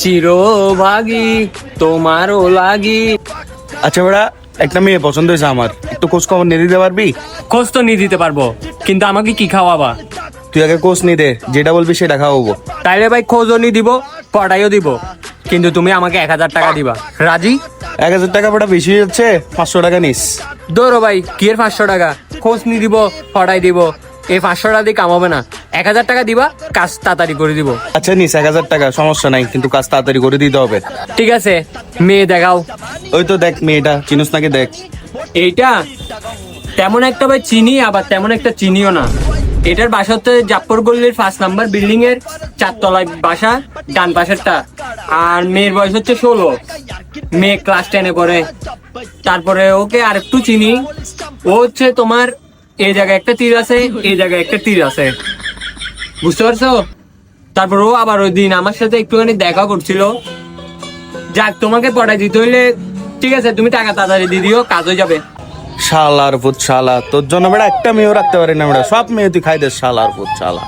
চিরভাগী তোমারও লাগি। আচ্ছা বেড়া, একটা মেয়ে পছন্দ হয়েছে আমার, একটু খোঁজ খবর নিয়ে দিতে পারবি? খোঁজ তো নিয়ে দিতে পারবো, কিন্তু আমাকে কি খাওয়াবা? তুই আগে কোচ নিয়ে দে, যেটা বলবি সেটা খাওয়াবো। তাইলে ভাই খোঁজও নিয়ে দিব, পড়াইও দিব, কিন্তু তুমি আমাকে 1000 টাকা দিবা। রাজি? 1000 টাকা বেটা বেশি হয়ে যাচ্ছে, 500 টাকা নিস। দৌড়ো ভাই, কি এর 500 টাকা? খোঁজ নিয়ে দিব, পড়াই দিব, এই 500 টাকা দিয়ে কামাবে না। 1000 টাকা দিবা, কাজ তাড়াতাড়ি করে দিব। আচ্ছা নিস 1000 টাকা, সমস্যা নাই, কিন্তু কাজ তাড়াতাড়ি করে দিতে হবে। ঠিক আছে, মেয়ে দেখাও। ওই তো দেখ মেয়েটা, চিনুস নাকি দেখ। এইটা তেমন একটা ভাই চিনি, আবার তেমন একটা চিনিও না। এটার বাসা হচ্ছে জাফর গল্লির 1 নাম্বার বিল্ডিং এর 4 তলায় বাসা, ডান পাশেরটা। আর মেয়ের বয়স হচ্ছে 16, মেয়ে ক্লাস 10-এ পড়ে। তারপরে ওকে আর একটু চিনি, ও হচ্ছে তোমার এই জায়গায় একটা তীর আছে, এই জায়গায় একটা তীর আছে, বুঝতে পারছো? তারপর ও আবার ওই দিন আমার সাথে একটুখানি দেখা করছিল। যাক, তোমাকে পড়াই দিতে হইলে ঠিক আছে, তুমি টাকা তাড়াতাড়ি দিয়ে দিও, কাজ হয়ে যাবে। শালার পুত শালা, তোর জন্য বেড়া একটা মেয়েও রাখতে পারি না বেড়া, সব মেয়ে তুই খাই দে, শালার পুত শালা।